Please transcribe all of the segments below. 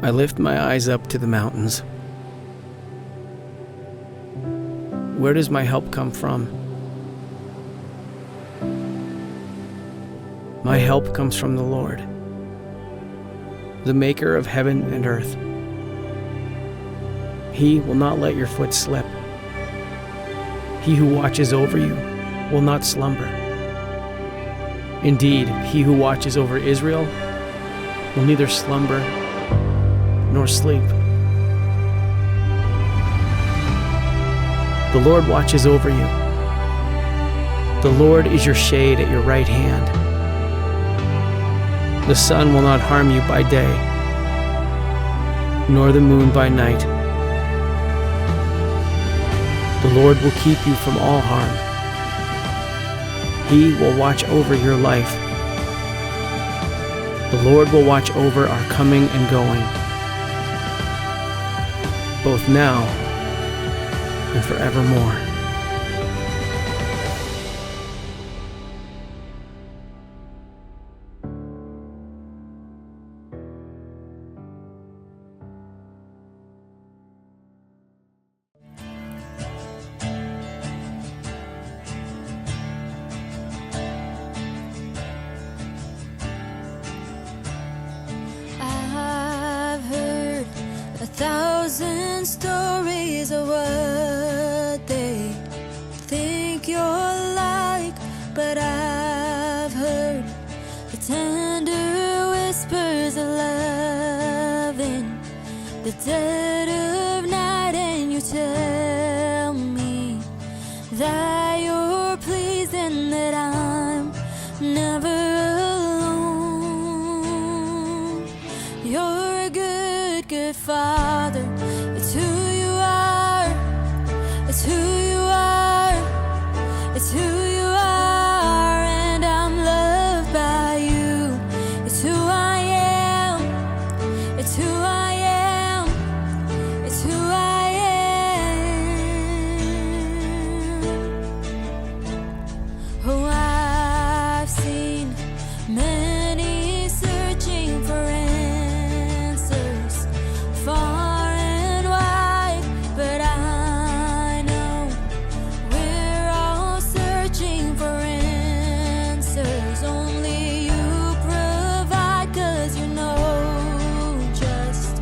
I lift my eyes up to the mountains. Where does my help come from? My help comes from the Lord, the maker of heaven and earth. He will not let your foot slip. He who watches over you will not slumber. Indeed, he who watches over Israel will neither slumber nor sleep. The Lord watches over you. The Lord is your shade at your right hand. The sun will not harm you by day, nor the moon by night. The Lord will keep you from all harm. He will watch over your life. The Lord will watch over our coming and going, both now and forevermore. I've heard 1,000 stories of what they think you're like, but I've heard the tender whispers of love in the dead of night, and you tell me that you're pleased and that I'm never alone. You're a good, good Father. It's who you are. It's who you are. It's who you are, and I'm loved by you. It's who I am. It's who I am. It's who I am. Oh, I've seen many searching for answers far and wide, but I know we're all searching for answers. Only you provide, 'cause you know just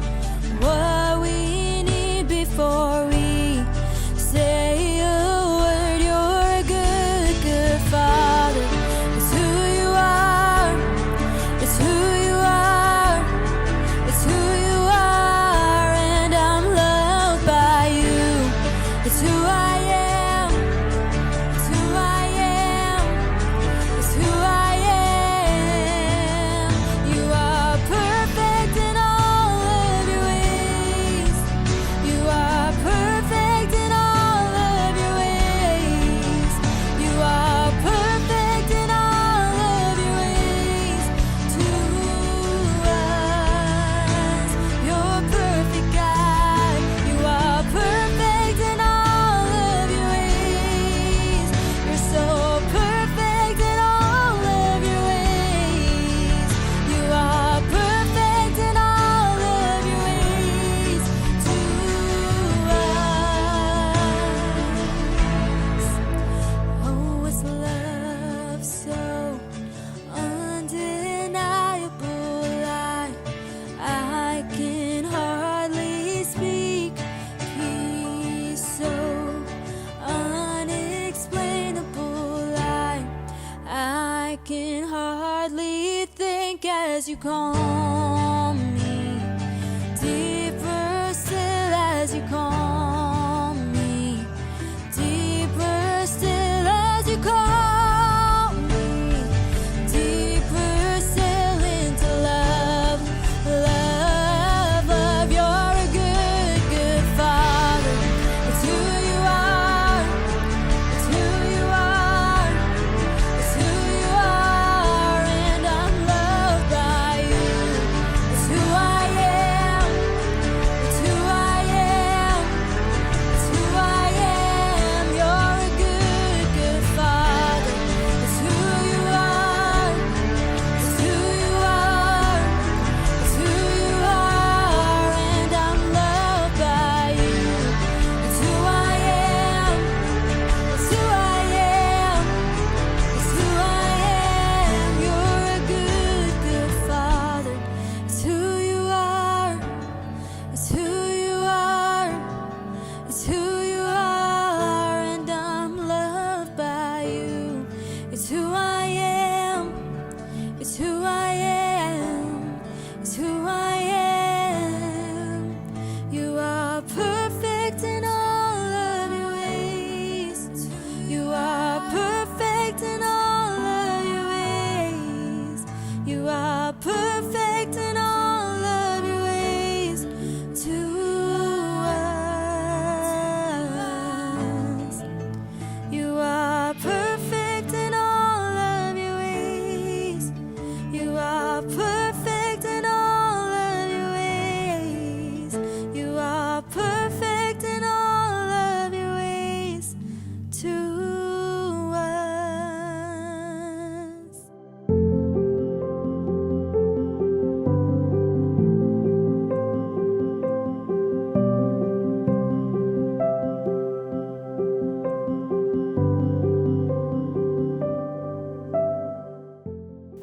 what we need before we say a word. You're a good, good Father. It's who you are. It's who you are. It's who you are, and I'm loved by you. It's who I am. It's who I am. It's who I am. You are perfect in all of your ways. You are perfect in all of your ways. You are perfect in all of your ways to us. You're perfect, God. You are perfect in all of your ways. You're so perfect in all of your ways. You are perfect in all of your ways to us. Oh, it's love so undeniable. I can hardly speak. Peace so unexplainable. I can hardly think as you call me. Deeper still as you call me. Deeper still as you call me. Deeper still into love. Love, love. You're a good, good Father. It's who you are. It's who you are. It's who you are, and I'm loved by you.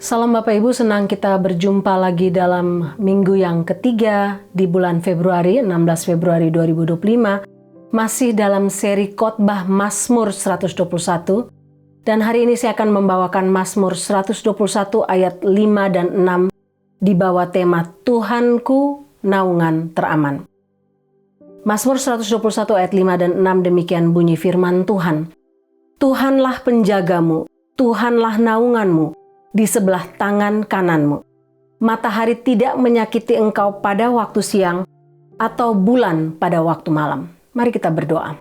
Salam Bapak Ibu, senang kita berjumpa lagi dalam minggu yang ketiga di bulan Februari, 16 Februari 2025. Masih dalam seri khotbah Mazmur 121. Dan hari ini saya akan membawakan Mazmur 121 ayat 5 dan 6 di bawah tema Tuhanku naungan teraman. Mazmur 121 ayat 5 dan 6 demikian bunyi firman Tuhan. Tuhanlah penjagamu, Tuhanlah naunganmu di sebelah tangan kananmu. Matahari tidak menyakiti engkau pada waktu siang atau bulan pada waktu malam. Mari kita berdoa.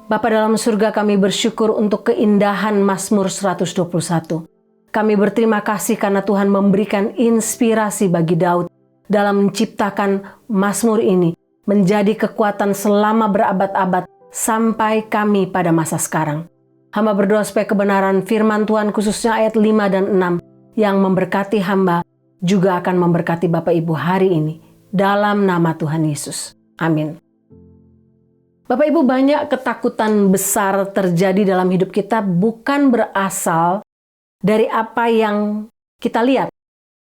Bapa dalam surga, kami bersyukur untuk keindahan Mazmur 121. Kami berterima kasih karena Tuhan memberikan inspirasi bagi Daud dalam menciptakan Mazmur ini menjadi kekuatan selama berabad-abad sampai kami pada masa sekarang. Hamba berdoa supaya kebenaran firman Tuhan khususnya ayat 5 dan 6 yang memberkati hamba juga akan memberkati Bapak Ibu hari ini. Dalam nama Tuhan Yesus. Amin. Bapak Ibu, banyak ketakutan besar terjadi dalam hidup kita bukan berasal dari apa yang kita lihat,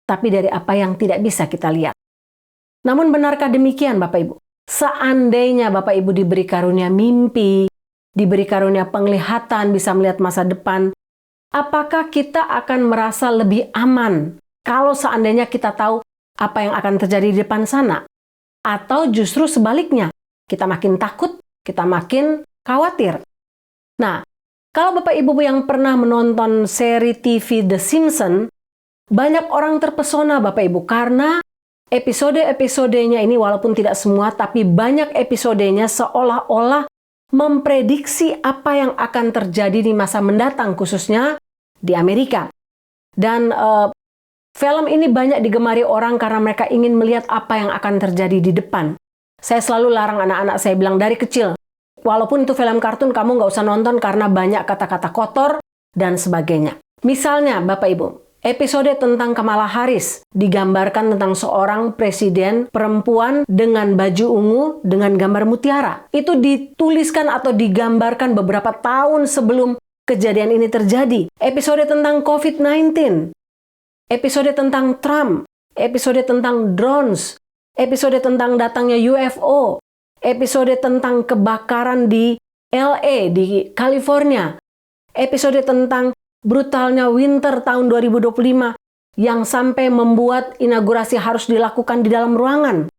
tapi dari apa yang tidak bisa kita lihat. Namun benarkah demikian Bapak Ibu? Seandainya Bapak Ibu diberi karunia mimpi, diberi karunia penglihatan, bisa melihat masa depan, apakah kita akan merasa lebih aman kalau seandainya kita tahu apa yang akan terjadi di depan sana? Atau justru sebaliknya, kita makin takut, kita makin khawatir. Nah, kalau Bapak Ibu yang pernah menonton seri TV The Simpsons, banyak orang terpesona Bapak Ibu karena episode-episodenya ini walaupun tidak semua, tapi banyak episodenya seolah-olah memprediksi apa yang akan terjadi di masa mendatang, khususnya di Amerika. Dan film ini banyak digemari orang karena mereka ingin melihat apa yang akan terjadi di depan. Saya selalu larang anak-anak saya bilang dari kecil, walaupun itu film kartun, kamu nggak usah nonton karena banyak kata-kata kotor dan sebagainya. Misalnya, Bapak Ibu, episode tentang Kamala Harris digambarkan tentang seorang presiden perempuan dengan baju ungu dengan gambar mutiara. Itu dituliskan atau digambarkan beberapa tahun sebelum kejadian ini terjadi. Episode tentang COVID-19, episode tentang Trump, episode tentang drones, episode tentang datangnya UFO, episode tentang kebakaran di LA, di California, episode tentang brutalnya winter tahun 2025 yang sampai membuat inaugurasi harus dilakukan di dalam ruangan.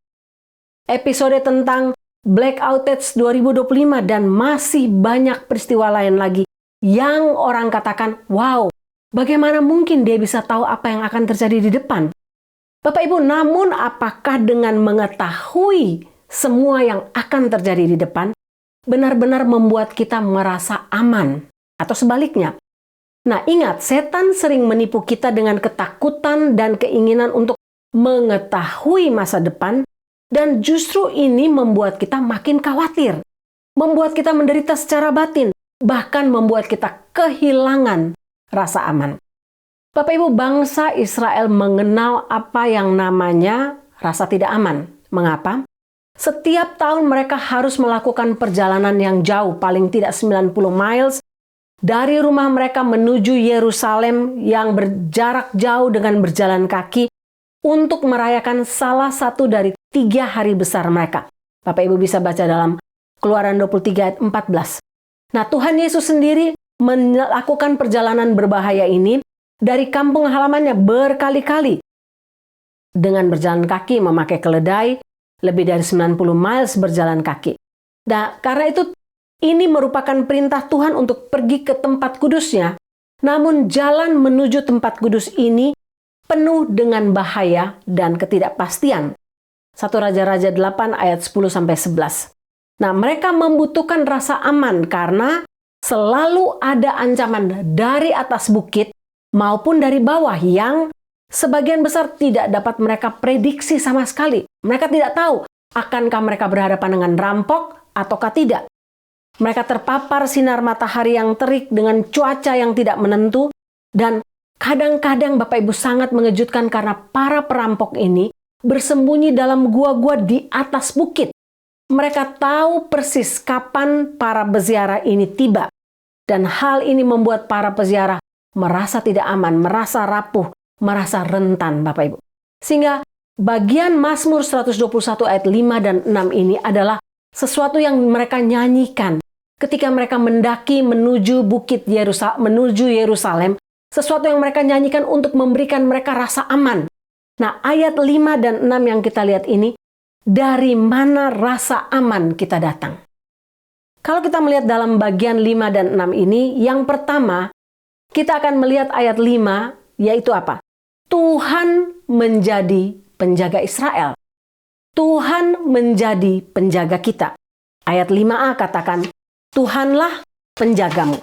Episode tentang Black Outage 2025 dan masih banyak peristiwa lain lagi yang orang katakan, wow, bagaimana mungkin dia bisa tahu apa yang akan terjadi di depan? Bapak Ibu, namun apakah dengan mengetahui semua yang akan terjadi di depan benar-benar membuat kita merasa aman? Atau sebaliknya? Nah, ingat, setan sering menipu kita dengan ketakutan dan keinginan untuk mengetahui masa depan, dan justru ini membuat kita makin khawatir, membuat kita menderita secara batin, bahkan membuat kita kehilangan rasa aman. Bapak Ibu, bangsa Israel mengenal apa yang namanya rasa tidak aman. Mengapa? Setiap tahun mereka harus melakukan perjalanan yang jauh, paling tidak 90 miles, dari rumah mereka menuju Yerusalem yang berjarak jauh dengan berjalan kaki untuk merayakan salah satu dari 3 hari besar mereka. Bapak Ibu bisa baca dalam Keluaran 23 ayat 14. Nah, Tuhan Yesus sendiri melakukan perjalanan berbahaya ini dari kampung halamannya berkali-kali. Dengan berjalan kaki, memakai keledai, lebih dari 90 miles berjalan kaki. Nah, karena itu ini merupakan perintah Tuhan untuk pergi ke tempat kudusnya. Namun jalan menuju tempat kudus ini penuh dengan bahaya dan ketidakpastian. 1 Raja-Raja 8 ayat 10-11. Nah, mereka membutuhkan rasa aman karena selalu ada ancaman dari atas bukit maupun dari bawah yang sebagian besar tidak dapat mereka prediksi sama sekali. Mereka tidak tahu akankah mereka berhadapan dengan rampok ataukah tidak. Mereka terpapar sinar matahari yang terik dengan cuaca yang tidak menentu, dan kadang-kadang Bapak Ibu sangat mengejutkan karena para perampok ini bersembunyi dalam gua-gua di atas bukit. Mereka tahu persis kapan para peziarah ini tiba, dan hal ini membuat para peziarah merasa tidak aman, merasa rapuh, merasa rentan Bapak Ibu. Sehingga bagian Mazmur 121 ayat 5 dan 6 ini adalah sesuatu yang mereka nyanyikan ketika mereka mendaki menuju Yerusalem, sesuatu yang mereka nyanyikan untuk memberikan mereka rasa aman. Nah, ayat 5 dan 6 yang kita lihat ini, dari mana rasa aman kita datang? Kalau kita melihat dalam bagian 5 dan 6 ini, yang pertama, kita akan melihat ayat 5, yaitu apa? Tuhan menjadi penjaga Israel. Tuhan menjadi penjaga kita. Ayat 5a katakan, Tuhanlah penjagamu.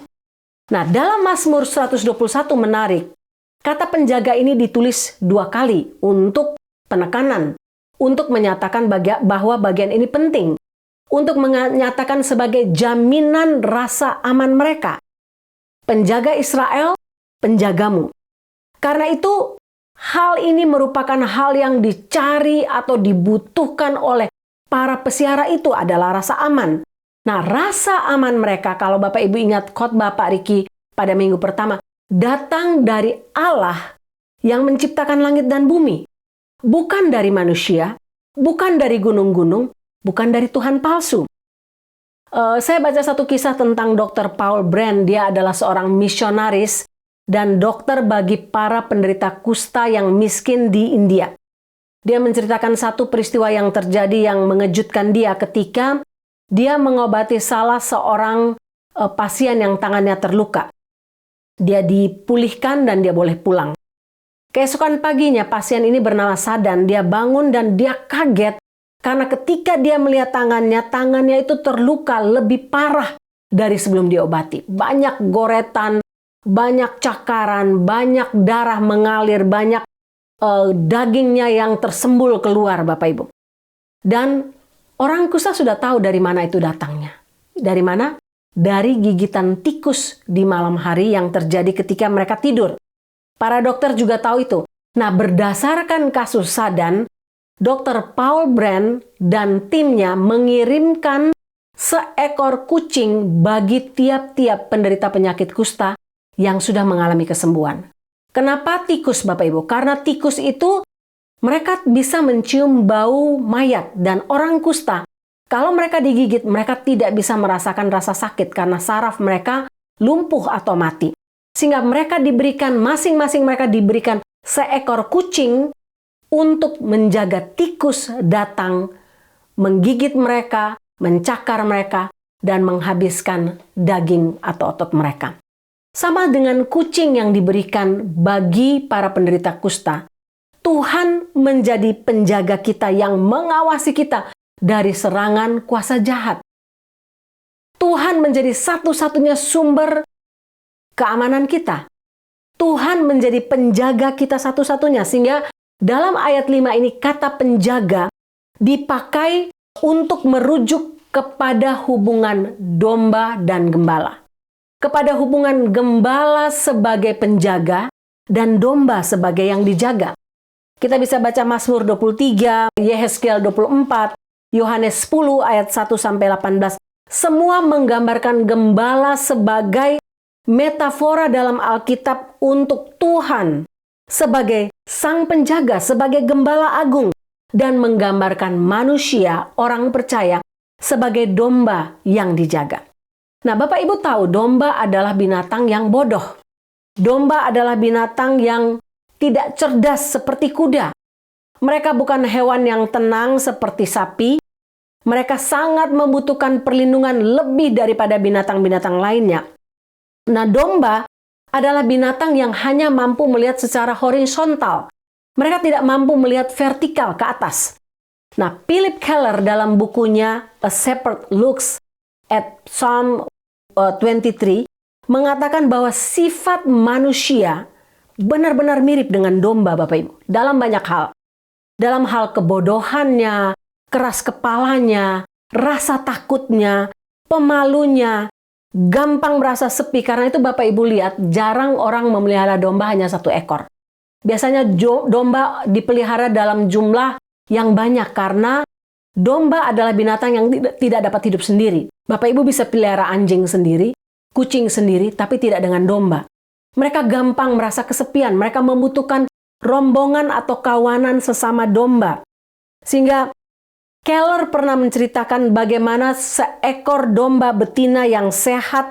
Nah, dalam Mazmur 121 menarik, kata penjaga ini ditulis 2 kali untuk penekanan, untuk menyatakan bahwa bagian ini penting, untuk menyatakan sebagai jaminan rasa aman mereka. Penjaga Israel, penjagamu. Karena itu, hal ini merupakan hal yang dicari atau dibutuhkan oleh para pesiara itu adalah rasa aman. Nah, rasa aman mereka, kalau Bapak Ibu ingat khotbah Pak Riki pada minggu pertama, datang dari Allah yang menciptakan langit dan bumi. Bukan dari manusia, bukan dari gunung-gunung, bukan dari Tuhan palsu. Saya baca satu kisah tentang Dr. Paul Brand. Dia adalah seorang misionaris dan dokter bagi para penderita kusta yang miskin di India. Dia menceritakan satu peristiwa yang terjadi yang mengejutkan dia ketika dia mengobati salah seorang pasien yang tangannya terluka. Dia dipulihkan dan dia boleh pulang. Keesokan paginya pasien ini bernama Sadan, dia bangun dan dia kaget karena ketika dia melihat tangannya itu terluka lebih parah dari sebelum diobati. Banyak goretan, banyak cakaran, banyak darah mengalir, banyak dagingnya yang tersembul keluar Bapak Ibu. Dan orang kusta sudah tahu dari mana itu datangnya. Dari mana? Dari gigitan tikus di malam hari yang terjadi ketika mereka tidur. Para dokter juga tahu itu. Nah, berdasarkan kasus Sadan, Dr. Paul Brand dan timnya mengirimkan seekor kucing bagi tiap-tiap penderita penyakit kusta yang sudah mengalami kesembuhan. Kenapa tikus Bapak Ibu? Karena tikus itu mereka bisa mencium bau mayat dan orang kusta. Kalau mereka digigit, mereka tidak bisa merasakan rasa sakit karena saraf mereka lumpuh atau mati. Sehingga mereka diberikan, masing-masing mereka diberikan seekor kucing untuk menjaga tikus datang, menggigit mereka, mencakar mereka, dan menghabiskan daging atau otot mereka. Sama dengan kucing yang diberikan bagi para penderita kusta, Tuhan menjadi penjaga kita yang mengawasi kita dari serangan kuasa jahat. Tuhan menjadi satu-satunya sumber keamanan kita. Tuhan menjadi penjaga kita satu-satunya. Sehingga dalam ayat 5 ini kata penjaga dipakai untuk merujuk kepada hubungan domba dan gembala. Kepada hubungan gembala sebagai penjaga dan domba sebagai yang dijaga. Kita bisa baca Mazmur 23, Yehezkiel 24, Yohanes 10 ayat 1-18. Semua menggambarkan gembala sebagai metafora dalam Alkitab untuk Tuhan sebagai sang penjaga, sebagai gembala agung, dan menggambarkan manusia, orang percaya, sebagai domba yang dijaga. Nah, Bapak Ibu tahu domba adalah binatang yang bodoh. Domba adalah binatang yang tidak cerdas seperti kuda. Mereka bukan hewan yang tenang seperti sapi. Mereka sangat membutuhkan perlindungan lebih daripada binatang-binatang lainnya. Nah, domba adalah binatang yang hanya mampu melihat secara horizontal. Mereka tidak mampu melihat vertikal ke atas. Nah, Philip Keller dalam bukunya A Shepherd Looks at Psalm 23 mengatakan bahwa sifat manusia benar-benar mirip dengan domba Bapak Ibu dalam banyak hal. Dalam hal kebodohannya, keras kepalanya, rasa takutnya, pemalunya, gampang merasa sepi. Karena itu Bapak Ibu lihat jarang orang memelihara domba hanya 1 ekor. Biasanya domba dipelihara dalam jumlah yang banyak karena domba adalah binatang yang tidak dapat hidup sendiri. Bapak Ibu bisa pelihara anjing sendiri, kucing sendiri, tapi tidak dengan domba. Mereka gampang merasa kesepian, mereka membutuhkan rombongan atau kawanan sesama domba. Sehingga Keller pernah menceritakan bagaimana seekor domba betina yang sehat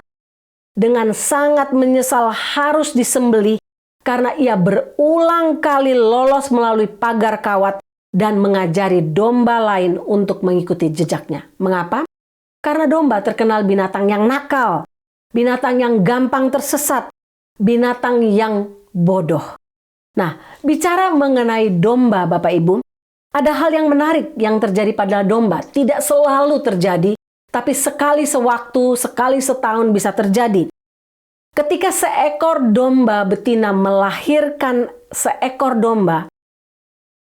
dengan sangat menyesal harus disembelih karena ia berulang kali lolos melalui pagar kawat dan mengajari domba lain untuk mengikuti jejaknya. Mengapa? Karena domba terkenal binatang yang nakal, binatang yang gampang tersesat, binatang yang bodoh. Nah, bicara mengenai domba, Bapak Ibu, ada hal yang menarik yang terjadi pada domba. Tidak selalu terjadi, tapi sekali sewaktu, sekali setahun bisa terjadi. Ketika seekor domba betina melahirkan seekor domba,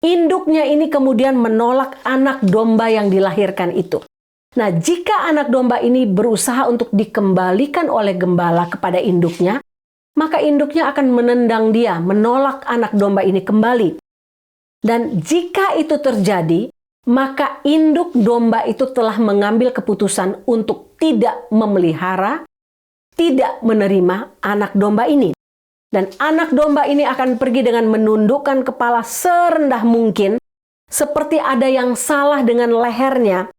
induknya ini kemudian menolak anak domba yang dilahirkan itu. Nah, jika anak domba ini berusaha untuk dikembalikan oleh gembala kepada induknya, maka induknya akan menendang dia, menolak anak domba ini kembali. Dan jika itu terjadi, maka induk domba itu telah mengambil keputusan untuk tidak memelihara, tidak menerima anak domba ini. Dan anak domba ini akan pergi dengan menundukkan kepala serendah mungkin, seperti ada yang salah dengan lehernya,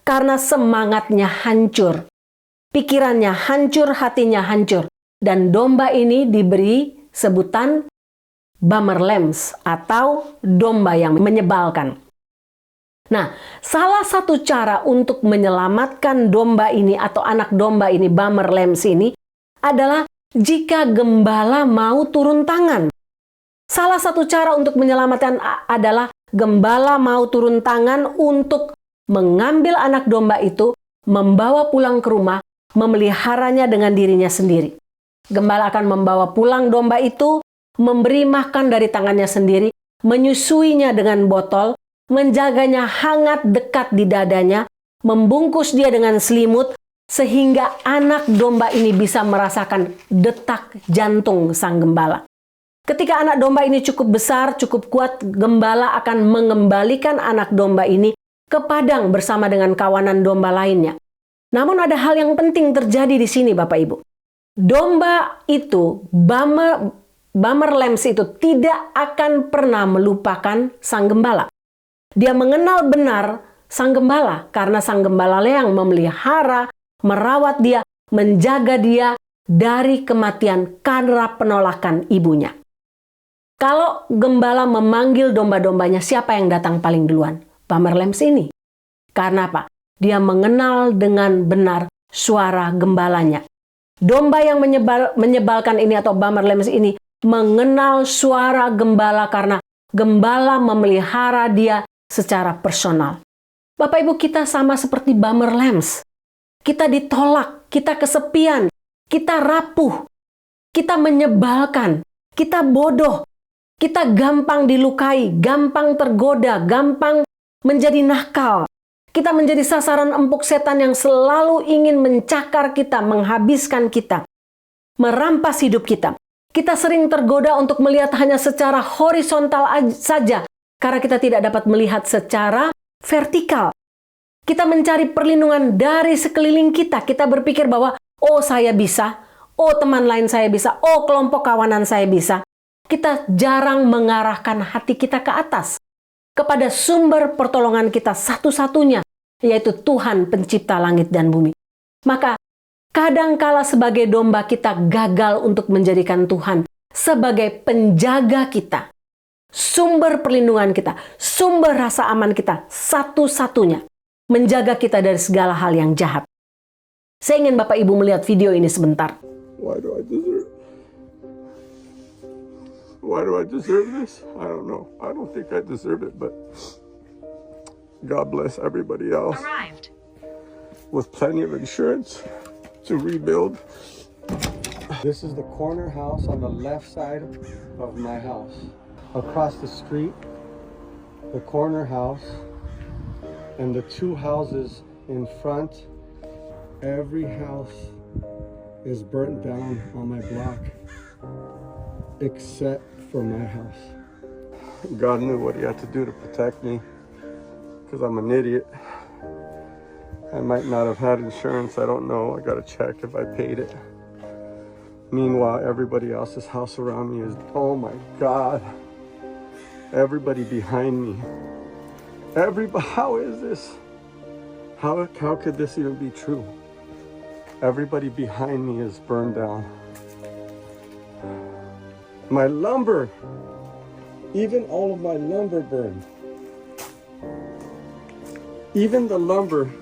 karena semangatnya hancur. Pikirannya hancur, hatinya hancur. Dan domba ini diberi sebutan bummer lambs atau domba yang menyebalkan. Nah, salah satu cara untuk menyelamatkan domba ini atau anak domba ini, bummer lambs ini, adalah jika gembala mau turun tangan. Salah satu cara untuk menyelamatkan adalah gembala mau turun tangan untuk mengambil anak domba itu, membawa pulang ke rumah, memeliharanya dengan dirinya sendiri. Gembala akan membawa pulang domba itu, memberi makan dari tangannya sendiri, menyusuinya dengan botol, menjaganya hangat dekat di dadanya, membungkus dia dengan selimut, sehingga anak domba ini bisa merasakan detak jantung sang gembala. Ketika anak domba ini cukup besar, cukup kuat, gembala akan mengembalikan anak domba ini ke padang bersama dengan kawanan domba lainnya. Namun ada hal yang penting terjadi di sini, Bapak Ibu. Domba itu, bummer lambs itu tidak akan pernah melupakan sang gembala. Dia mengenal benar sang gembala karena sang gembala yang memelihara, merawat dia, menjaga dia dari kematian karena penolakan ibunya. Kalau gembala memanggil domba-dombanya, siapa yang datang paling duluan? Bummer lambs ini. Karena apa? Dia mengenal dengan benar suara gembalanya. Domba yang menyebalkan ini atau bummer lambs ini mengenal suara gembala karena gembala memelihara dia secara personal. Bapak Ibu, kita sama seperti bummer lambs. Kita ditolak, kita kesepian, kita rapuh, kita menyebalkan, kita bodoh, kita gampang dilukai, gampang tergoda, gampang menjadi nakal. Kita menjadi sasaran empuk setan yang selalu ingin mencakar kita, menghabiskan kita, merampas hidup kita. Kita sering tergoda untuk melihat hanya secara horizontal saja, karena kita tidak dapat melihat secara vertikal. Kita mencari perlindungan dari sekeliling kita. Kita berpikir bahwa, oh saya bisa, oh teman lain saya bisa, oh kelompok kawanan saya bisa. Kita jarang mengarahkan hati kita ke atas, kepada sumber pertolongan kita satu-satunya, yaitu Tuhan pencipta langit dan bumi. Maka kadangkala sebagai domba kita gagal untuk menjadikan Tuhan sebagai penjaga kita, sumber perlindungan kita, sumber rasa aman kita satu-satunya, menjaga kita dari segala hal yang jahat. Saya ingin Bapak Ibu melihat video ini sebentar. Why do I deserve this? I don't know. I don't think I deserve it, but God bless everybody else with plenty of insurance to rebuild. This is the corner house on the left side of my house. Across the street, the corner house, and the two houses in front. Every house is burnt down on my block, except for my house. God knew what he had to do to protect me, because I'm an idiot. I might not have had insurance, I don't know. I gotta check if I paid it. Meanwhile, everybody else's house around me is, oh my God, Everybody behind me. Everybody, how is this? How could this even be true? Everybody behind me is burned down. My lumber, even all of my lumber burned. Even the lumber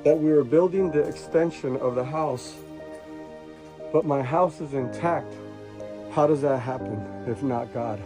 that we were building the extension of the house, but my house is intact. How does that happen if not God?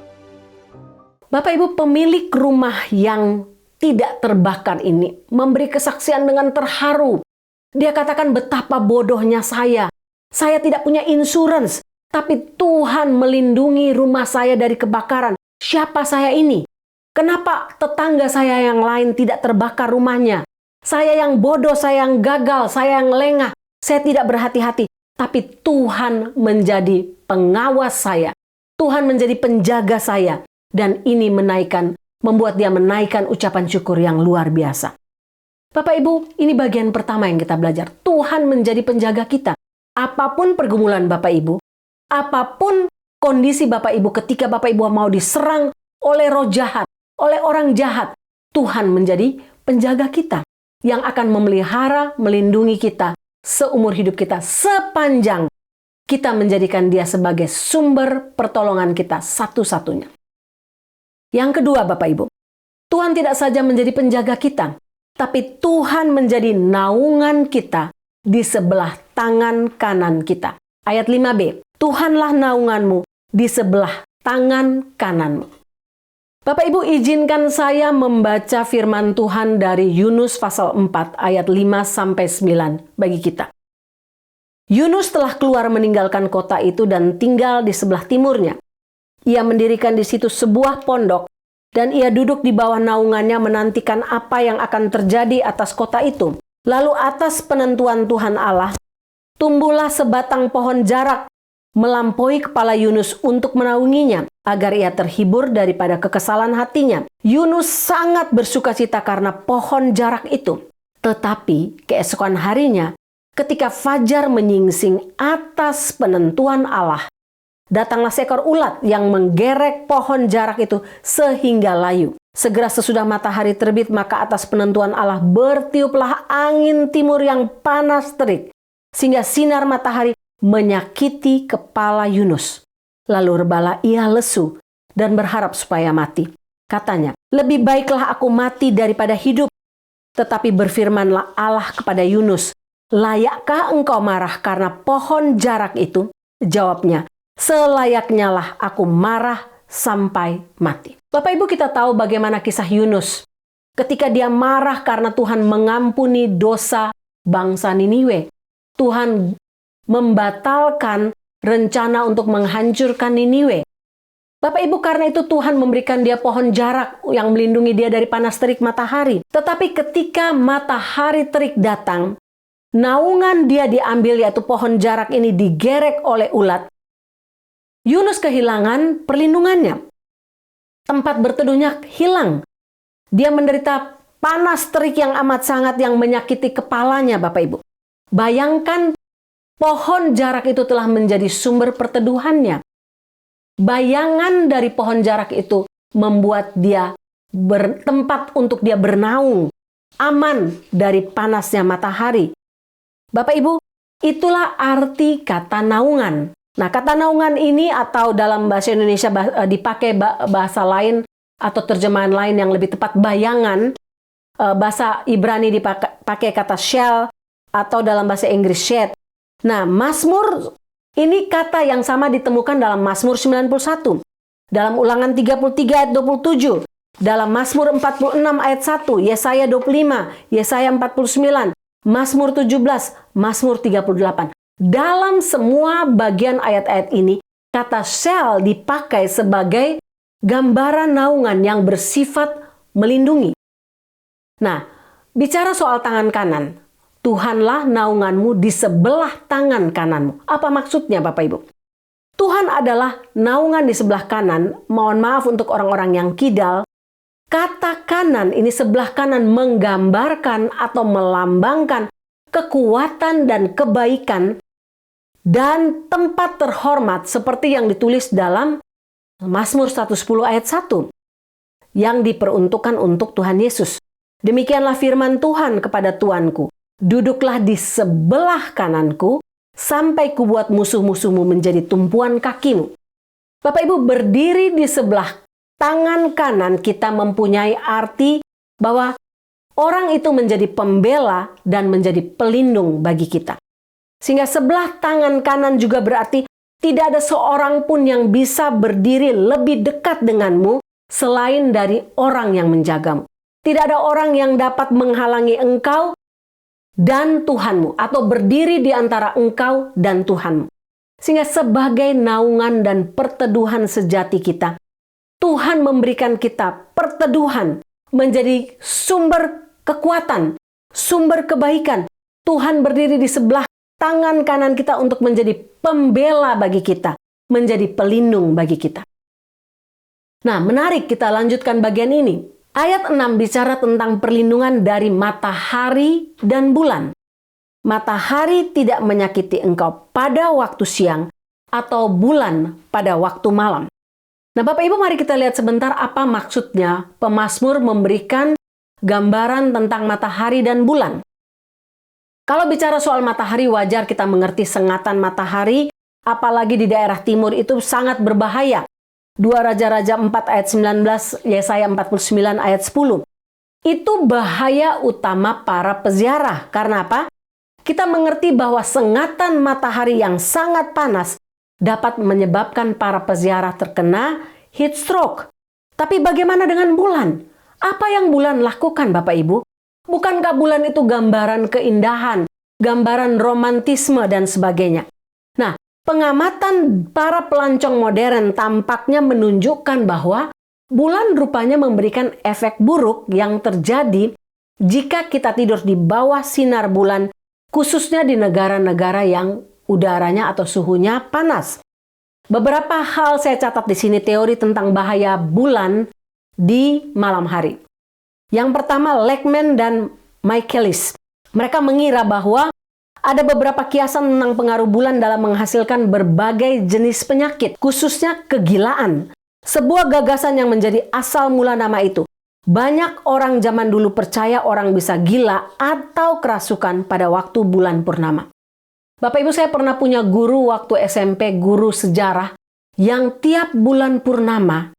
Bapak Ibu, pemilik rumah yang tidak terbakar ini memberi kesaksian dengan terharu. Dia katakan, betapa bodohnya saya. Saya tidak punya insurans, tapi Tuhan melindungi rumah saya dari kebakaran. Siapa saya ini? Kenapa tetangga saya yang lain tidak terbakar rumahnya? Saya yang bodoh, saya yang gagal, saya yang lengah. Saya tidak berhati-hati. Tapi Tuhan menjadi pengawas saya. Tuhan menjadi penjaga saya. Dan ini membuat dia menaikkan ucapan syukur yang luar biasa. Bapak Ibu, ini bagian pertama yang kita belajar. Tuhan menjadi penjaga kita. Apapun pergumulan Bapak Ibu, apapun kondisi Bapak Ibu ketika Bapak Ibu mau diserang oleh roh jahat, oleh orang jahat, Tuhan menjadi penjaga kita yang akan memelihara, melindungi kita seumur hidup kita, sepanjang kita menjadikan dia sebagai sumber pertolongan kita satu-satunya. Yang kedua Bapak Ibu, Tuhan tidak saja menjadi penjaga kita, tapi Tuhan menjadi naungan kita di sebelah tangan kanan kita. Ayat 5b, Tuhanlah naunganmu di sebelah tangan kananmu. Bapak Ibu, izinkan saya membaca firman Tuhan dari Yunus pasal 4 ayat 5-9 bagi kita. Yunus telah keluar meninggalkan kota itu dan tinggal di sebelah timurnya. Ia mendirikan di situ sebuah pondok dan ia duduk di bawah naungannya menantikan apa yang akan terjadi atas kota itu. Lalu atas penentuan Tuhan Allah, tumbuhlah sebatang pohon jarak melampaui kepala Yunus untuk menaunginya, agar ia terhibur daripada kekesalan hatinya. Yunus sangat bersukacita karena pohon jarak itu. Tetapi keesokan harinya, ketika fajar menyingsing atas penentuan Allah, datanglah seekor ulat yang menggerek pohon jarak itu sehingga layu. Segera sesudah matahari terbit, maka atas penentuan Allah bertiuplah angin timur yang panas terik, sehingga sinar matahari menyakiti kepala Yunus. Lalu rebalah ia lesu dan berharap supaya mati. Katanya, lebih baiklah aku mati daripada hidup. Tetapi berfirmanlah Allah kepada Yunus, layakkah engkau marah karena pohon jarak itu? Jawabnya, selayaknya lah aku marah sampai mati. Bapak Ibu, kita tahu bagaimana kisah Yunus ketika dia marah karena Tuhan mengampuni dosa bangsa Niniwe. Tuhan membatalkan rencana untuk menghancurkan Niniwe. Bapak Ibu, karena itu Tuhan memberikan dia pohon jarak yang melindungi dia dari panas terik matahari. Tetapi ketika matahari terik datang, naungan dia diambil, yaitu pohon jarak ini digerek oleh ulat. Yunus kehilangan perlindungannya. Tempat berteduhnya hilang. Dia menderita panas terik yang amat sangat yang menyakiti kepalanya, Bapak Ibu. Bayangkan pohon jarak itu telah menjadi sumber perteduhannya. Bayangan dari pohon jarak itu membuat dia bertempat untuk dia bernaung, aman dari panasnya matahari. Bapak Ibu, itulah arti kata naungan. Nah, kata naungan ini atau dalam bahasa Indonesia dipakai bahasa lain atau terjemahan lain yang lebih tepat bayangan. Bahasa Ibrani dipakai kata shell atau dalam bahasa Inggris shed. Nah, Mazmur ini kata yang sama ditemukan dalam Mazmur 91, dalam Ulangan 33 ayat 27, dalam Mazmur 46 ayat 1, Yesaya 25, Yesaya 49, Mazmur 17, Mazmur 38. Dalam semua bagian ayat-ayat ini, kata shell dipakai sebagai gambaran naungan yang bersifat melindungi. Nah, bicara soal tangan kanan, Tuhanlah naunganmu di sebelah tangan kananmu. Apa maksudnya Bapak Ibu? Tuhan adalah naungan di sebelah kanan. Mohon maaf untuk orang-orang yang kidal. Kata kanan ini sebelah kanan menggambarkan atau melambangkan kekuatan dan kebaikan dan tempat terhormat seperti yang ditulis dalam Mazmur 110 ayat 1. yang diperuntukkan untuk Tuhan Yesus. Demikianlah firman Tuhan kepada Tuanku, duduklah di sebelah kananku, sampai kubuat musuh-musuhmu menjadi tumpuan kakimu. Bapak Ibu, berdiri di sebelah tangan kanan kita mempunyai arti bahwa orang itu menjadi pembela dan menjadi pelindung bagi kita. Sehingga sebelah tangan kanan juga berarti tidak ada seorang pun yang bisa berdiri lebih dekat denganmu selain dari orang yang menjagamu. Tidak ada orang yang dapat menghalangi engkau dan Tuhanmu, atau berdiri di antara engkau dan Tuhanmu. Sehingga sebagai naungan dan perteduhan sejati kita, Tuhan memberikan kita perteduhan menjadi sumber kekuatan, sumber kebaikan. Tuhan berdiri di sebelah tangan kanan kita untuk menjadi pembela bagi kita, menjadi pelindung bagi kita. Nah, menarik, kita lanjutkan bagian ini. Ayat 6 bicara tentang perlindungan dari matahari dan bulan. Matahari tidak menyakiti engkau pada waktu siang atau bulan pada waktu malam. Nah, Bapak Ibu, mari kita lihat sebentar apa maksudnya pemazmur memberikan gambaran tentang matahari dan bulan. Kalau bicara soal matahari, wajar kita mengerti sengatan matahari, apalagi di daerah timur itu sangat berbahaya. 2 Raja-Raja 4 ayat 19, Yesaya 49 ayat 10. Itu bahaya utama para peziarah. Karena apa? Kita mengerti bahwa sengatan matahari yang sangat panas dapat menyebabkan para peziarah terkena heat stroke. Tapi bagaimana dengan bulan? Apa yang bulan lakukan, Bapak Ibu? Bukankah bulan itu gambaran keindahan, gambaran romantisme, dan sebagainya? Nah, pengamatan para pelancong modern tampaknya menunjukkan bahwa bulan rupanya memberikan efek buruk yang terjadi jika kita tidur di bawah sinar bulan, khususnya di negara-negara yang udaranya atau suhunya panas. Beberapa hal saya catat di sini, teori tentang bahaya bulan di malam hari. Yang pertama, Lekman dan Michaelis. Mereka mengira bahwa ada beberapa kiasan tentang pengaruh bulan dalam menghasilkan berbagai jenis penyakit, khususnya kegilaan. Sebuah gagasan yang menjadi asal mula nama itu. Banyak orang zaman dulu percaya orang bisa gila atau kerasukan pada waktu bulan purnama. Bapak Ibu, saya pernah punya guru waktu SMP, guru sejarah, yang tiap bulan purnama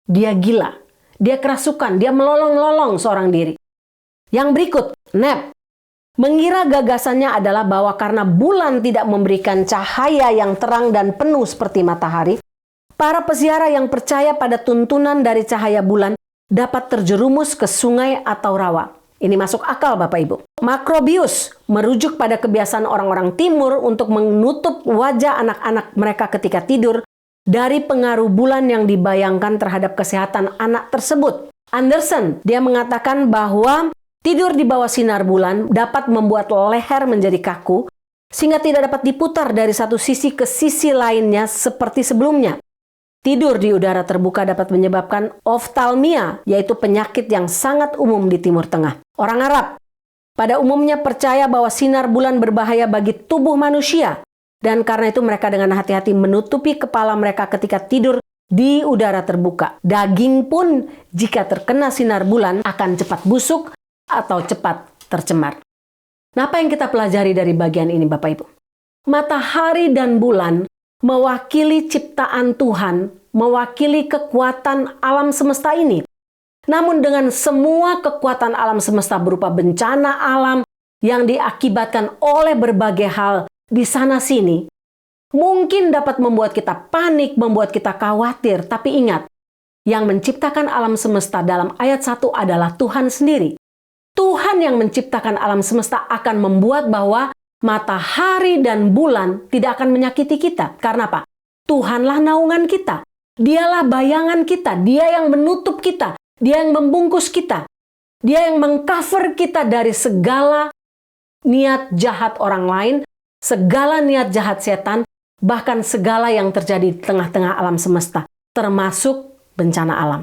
dia gila. Dia kerasukan, dia melolong-lolong seorang diri. Yang berikut, Nep, mengira gagasannya adalah bahwa karena bulan tidak memberikan cahaya yang terang dan penuh seperti matahari, para peziarah yang percaya pada tuntunan dari cahaya bulan dapat terjerumus ke sungai atau rawa. Ini masuk akal, Bapak Ibu. Macrobius merujuk pada kebiasaan orang-orang timur untuk menutup wajah anak-anak mereka ketika tidur dari pengaruh bulan yang dibayangkan terhadap kesehatan anak tersebut. Anderson, dia mengatakan bahwa tidur di bawah sinar bulan dapat membuat leher menjadi kaku, sehingga tidak dapat diputar dari satu sisi ke sisi lainnya seperti sebelumnya. Tidur di udara terbuka dapat menyebabkan oftalmia, yaitu penyakit yang sangat umum di Timur Tengah. Orang Arab pada umumnya percaya bahwa sinar bulan berbahaya bagi tubuh manusia, dan karena itu mereka dengan hati-hati menutupi kepala mereka ketika tidur di udara terbuka. Daging pun jika terkena sinar bulan akan cepat busuk atau cepat tercemar. Nah, apa yang kita pelajari dari bagian ini, Bapak Ibu? Matahari dan bulan mewakili ciptaan Tuhan, mewakili kekuatan alam semesta ini. Namun dengan semua kekuatan alam semesta berupa bencana alam yang diakibatkan oleh berbagai hal di sana-sini, mungkin dapat membuat kita panik, membuat kita khawatir. Tapi ingat, yang menciptakan alam semesta dalam ayat 1 adalah Tuhan sendiri. Tuhan yang menciptakan alam semesta akan membuat bahwa matahari dan bulan tidak akan menyakiti kita. Karena apa? Tuhanlah naungan kita. Dialah bayangan kita. Dia yang menutup kita. Dia yang membungkus kita. Dia yang mengcover kita dari segala niat jahat orang lain, segala niat jahat setan, bahkan segala yang terjadi di tengah-tengah alam semesta, termasuk bencana alam.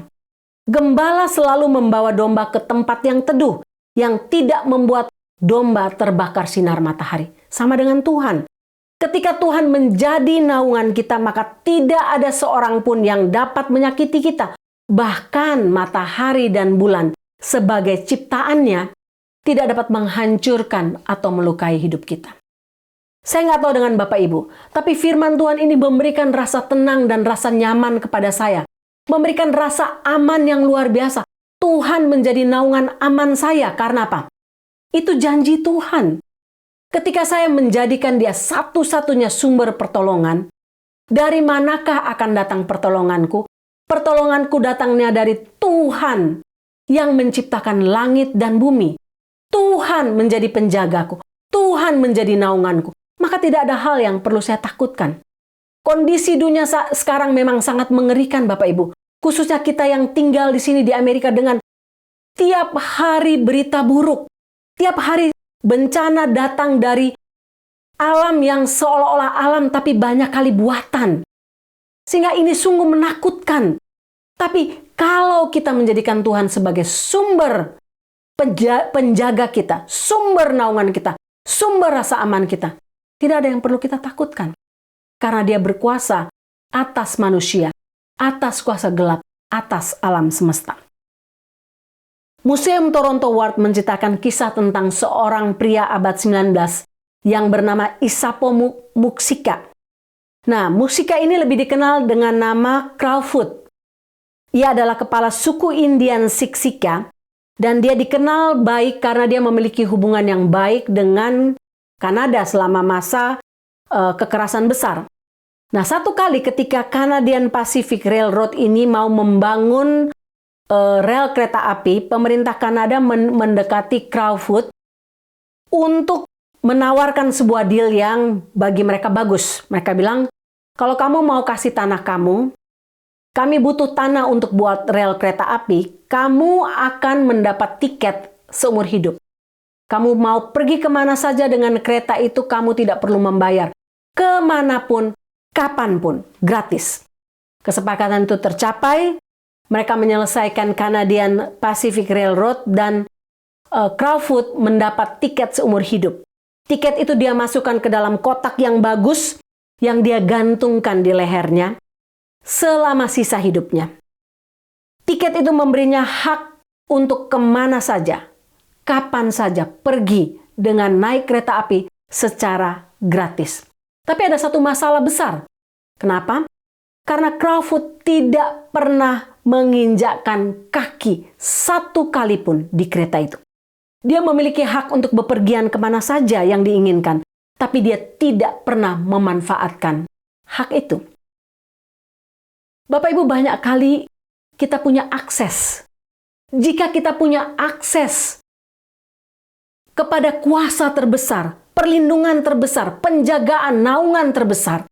Gembala selalu membawa domba ke tempat yang teduh, yang tidak membuat domba terbakar sinar matahari. Sama dengan Tuhan. Ketika Tuhan menjadi naungan kita, maka tidak ada seorang pun yang dapat menyakiti kita. bahkan matahari dan bulan sebagai ciptaannya tidak dapat menghancurkan atau melukai hidup kita. Saya nggak tahu dengan Bapak Ibu, tapi firman Tuhan ini memberikan rasa tenang dan rasa nyaman kepada saya. Memberikan rasa aman yang luar biasa. Tuhan menjadi naungan aman saya. Karena apa? Itu janji Tuhan. Ketika saya menjadikan Dia satu-satunya sumber pertolongan, dari manakah akan datang pertolonganku? Pertolonganku datangnya dari Tuhan yang menciptakan langit dan bumi. Tuhan menjadi penjagaku. Tuhan menjadi naunganku. Maka tidak ada hal yang perlu saya takutkan. Kondisi dunia sekarang memang sangat mengerikan, Bapak Ibu. Khususnya kita yang tinggal di sini di Amerika dengan tiap hari berita buruk. Tiap hari bencana datang dari alam yang seolah-olah alam tapi banyak kali buatan. Sehingga ini sungguh menakutkan. Tapi kalau kita menjadikan Tuhan sebagai sumber penjaga kita, sumber naungan kita, sumber rasa aman kita, tidak ada yang perlu kita takutkan. Karena Dia berkuasa atas manusia, atas kuasa gelap, atas alam semesta. Museum Toronto Ward menceritakan kisah tentang seorang pria abad 19 yang bernama Isapo Muksika. Nah, Muksika ini lebih dikenal dengan nama Crowfoot. Ia adalah kepala suku Indian Siksika dan dia dikenal baik karena dia memiliki hubungan yang baik dengan Kanada selama masa kekerasan besar. Nah, satu kali ketika Canadian Pacific Railroad ini mau membangun rel kereta api, pemerintah Kanada mendekati Crowfoot untuk menawarkan sebuah deal yang bagi mereka bagus. Mereka bilang, kalau kamu mau kasih tanah kamu, kami butuh tanah untuk buat rel kereta api, kamu akan mendapat tiket seumur hidup. Kamu mau pergi kemana saja dengan kereta itu, kamu tidak perlu membayar. Kemanapun, kapanpun, gratis. Kesepakatan itu tercapai, mereka menyelesaikan Canadian Pacific Railroad dan Crowfoot mendapat tiket seumur hidup. Tiket itu dia masukkan ke dalam kotak yang bagus, yang dia gantungkan di lehernya selama sisa hidupnya. Tiket itu memberinya hak untuk kemana saja, kapan saja pergi dengan naik kereta api secara gratis. Tapi ada satu masalah besar. Kenapa? Karena Crowfoot tidak pernah menginjakkan kaki satu kali pun di kereta itu. Dia memiliki hak untuk bepergian kemana saja yang diinginkan, tapi dia tidak pernah memanfaatkan hak itu. Bapak Ibu, banyak kali kita punya akses. Jika kita punya akses kepada kuasa terbesar, perlindungan terbesar, penjagaan, naungan terbesar,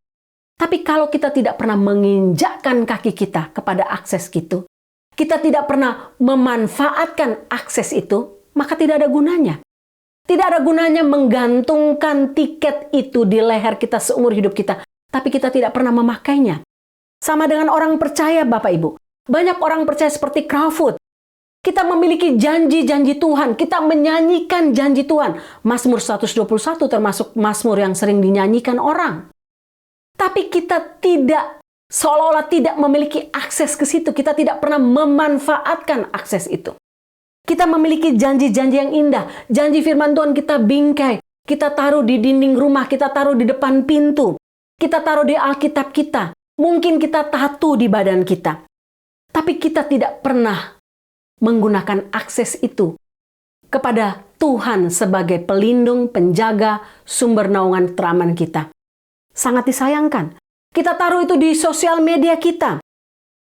tapi kalau kita tidak pernah menginjakkan kaki kita kepada akses itu, kita tidak pernah memanfaatkan akses itu, maka tidak ada gunanya. Tidak ada gunanya menggantungkan tiket itu di leher kita seumur hidup kita, tapi kita tidak pernah memakainya. Sama dengan orang percaya, Bapak Ibu. Banyak orang percaya seperti Crowfoot. Kita memiliki janji-janji Tuhan, kita menyanyikan janji Tuhan. Mazmur 121 termasuk mazmur yang sering dinyanyikan orang. Tapi kita tidak, seolah-olah tidak memiliki akses ke situ. Kita tidak pernah memanfaatkan akses itu. Kita memiliki janji-janji yang indah. Janji firman Tuhan kita bingkai. Kita taruh di dinding rumah, kita taruh di depan pintu. Kita taruh di Alkitab kita. Mungkin kita tato di badan kita. Tapi kita tidak pernah menggunakan akses itu kepada Tuhan sebagai pelindung, penjaga, sumber naungan teraman kita. Sangat disayangkan. Kita taruh itu di sosial media kita.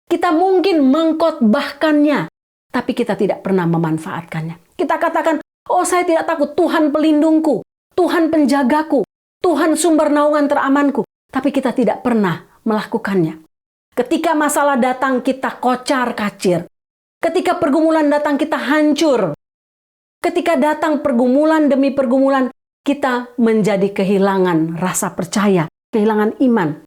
Kita mungkin mengkhotbahkannya, tapi kita tidak pernah memanfaatkannya. Kita katakan, oh saya tidak takut, Tuhan pelindungku, Tuhan penjagaku, Tuhan sumber naungan teramanku. Tapi kita tidak pernah melakukannya. Ketika masalah datang kita kocar-kacir. Ketika pergumulan datang kita hancur. Ketika datang pergumulan demi pergumulan, kita menjadi kehilangan rasa percaya, kehilangan iman.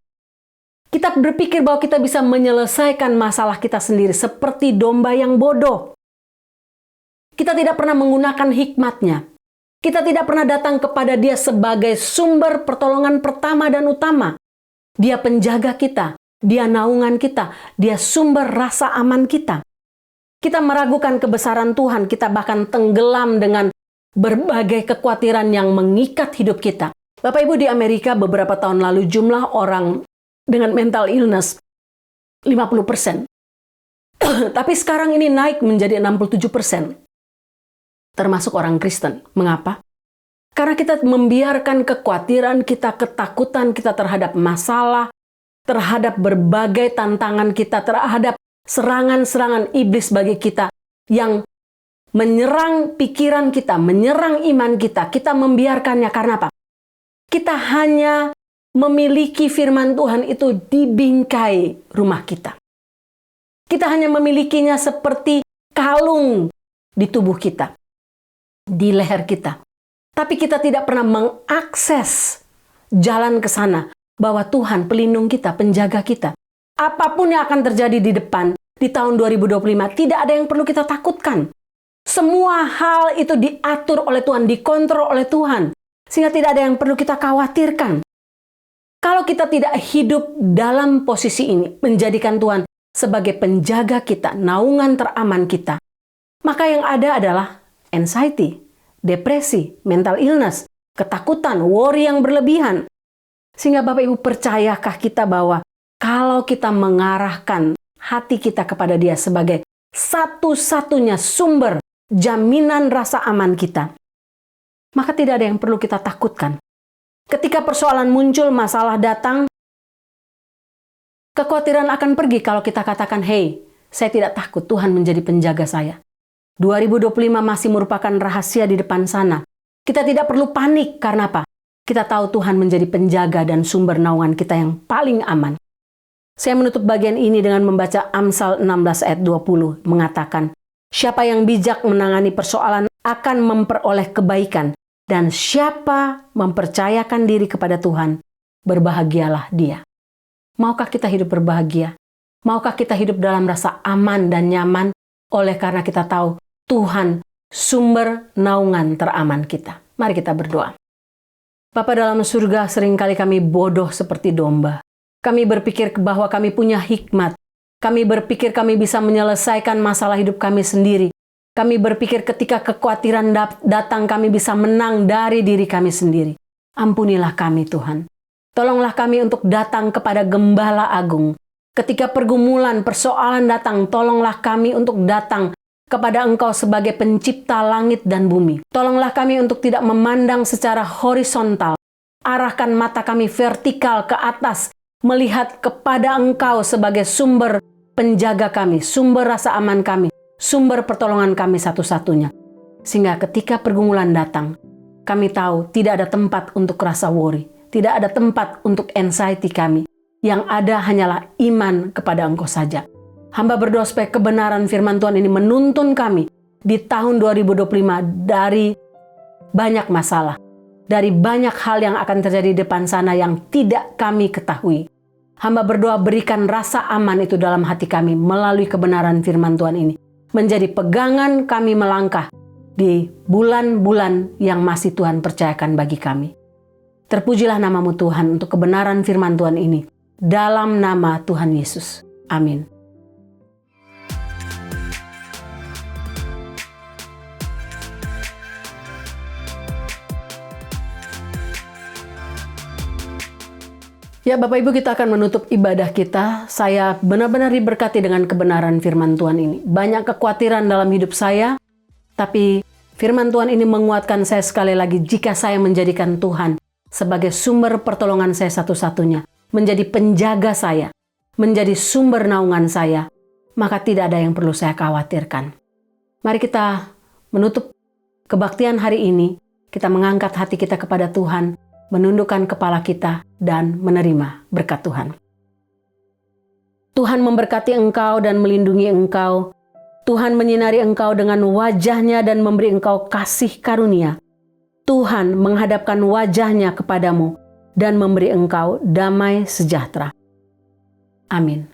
Kita berpikir bahwa kita bisa menyelesaikan masalah kita sendiri seperti domba yang bodoh. Kita tidak pernah menggunakan hikmatnya. Kita tidak pernah datang kepada Dia sebagai sumber pertolongan pertama dan utama. Dia penjaga kita. Dia naungan kita, dia sumber rasa aman kita. Kita meragukan kebesaran Tuhan, kita bahkan tenggelam dengan berbagai kekhawatiran yang mengikat hidup kita. Bapak Ibu, di Amerika beberapa tahun lalu jumlah orang dengan mental illness 50%. Tapi sekarang ini naik menjadi 67%. Termasuk orang Kristen. Mengapa? Karena kita membiarkan kekhawatiran kita, ketakutan kita terhadap masalah, terhadap berbagai tantangan kita, terhadap serangan-serangan iblis bagi kita yang menyerang pikiran kita, menyerang iman kita. Kita membiarkannya karena apa? Kita hanya memiliki firman Tuhan itu di bingkai rumah kita. Kita hanya memilikinya seperti kalung di tubuh kita, di leher kita. Tapi kita tidak pernah mengakses jalan ke sana, bahwa Tuhan pelindung kita, penjaga kita. Apapun yang akan terjadi di depan, di tahun 2025, tidak ada yang perlu kita takutkan. Semua hal itu diatur oleh Tuhan, dikontrol oleh Tuhan. Sehingga tidak ada yang perlu kita khawatirkan. Kalau kita tidak hidup dalam posisi ini, menjadikan Tuhan sebagai penjaga kita, naungan teraman kita, maka yang ada adalah anxiety, depresi, mental illness, ketakutan, worry yang berlebihan. Sehingga Bapak Ibu, percayakah kita bahwa kalau kita mengarahkan hati kita kepada Dia sebagai satu-satunya sumber jaminan rasa aman kita, maka tidak ada yang perlu kita takutkan. Ketika persoalan muncul, masalah datang, kekhawatiran akan pergi kalau kita katakan, "Hey, saya tidak takut, Tuhan menjadi penjaga saya." 2025 masih merupakan rahasia di depan sana. Kita tidak perlu panik, karena apa? Kita tahu Tuhan menjadi penjaga dan sumber naungan kita yang paling aman. Saya menutup bagian ini dengan membaca Amsal 16 ayat 20, mengatakan, "Siapa yang bijak menangani persoalan akan memperoleh kebaikan, dan siapa mempercayakan diri kepada Tuhan, berbahagialah dia." Maukah kita hidup berbahagia? Maukah kita hidup dalam rasa aman dan nyaman oleh karena kita tahu Tuhan sumber naungan teraman kita? Mari kita berdoa. Bapa dalam surga, seringkali kami bodoh seperti domba. Kami berpikir bahwa kami punya hikmat. Kami berpikir kami bisa menyelesaikan masalah hidup kami sendiri. Kami berpikir ketika kekhawatiran datang kami bisa menang dari diri kami sendiri. Ampunilah kami Tuhan. Tolonglah kami untuk datang kepada Gembala Agung. Ketika pergumulan, persoalan datang, tolonglah kami untuk datang kepada Engkau sebagai pencipta langit dan bumi. Tolonglah kami untuk tidak memandang secara horizontal. Arahkan mata kami vertikal ke atas, melihat kepada Engkau sebagai sumber penjaga kami, sumber rasa aman kami, sumber pertolongan kami satu-satunya. Sehingga ketika pergumulan datang, kami tahu tidak ada tempat untuk rasa worry. Tidak ada tempat untuk anxiety kami. Yang ada hanyalah iman kepada Engkau saja. Hamba berdoa supaya kebenaran firman Tuhan ini menuntun kami di tahun 2025 dari banyak masalah. Dari banyak hal yang akan terjadi di depan sana yang tidak kami ketahui. Hamba berdoa berikan rasa aman itu dalam hati kami melalui kebenaran firman Tuhan ini. Menjadi pegangan kami melangkah di bulan-bulan yang masih Tuhan percayakan bagi kami. Terpujilah namamu Tuhan untuk kebenaran firman Tuhan ini. Dalam nama Tuhan Yesus. Amin. Ya Bapak Ibu, kita akan menutup ibadah kita. Saya benar-benar diberkati dengan kebenaran firman Tuhan ini. Banyak kekhawatiran dalam hidup saya, tapi firman Tuhan ini menguatkan saya sekali lagi jika saya menjadikan Tuhan sebagai sumber pertolongan saya satu-satunya, menjadi penjaga saya, menjadi sumber naungan saya, maka tidak ada yang perlu saya khawatirkan. Mari kita menutup kebaktian hari ini, kita mengangkat hati kita kepada Tuhan, menundukkan kepala kita, dan menerima berkat Tuhan. Tuhan memberkati engkau dan melindungi engkau. Tuhan menyinari engkau dengan wajah-Nya dan memberi engkau kasih karunia. Tuhan menghadapkan wajah-Nya kepadamu dan memberi engkau damai sejahtera. Amin.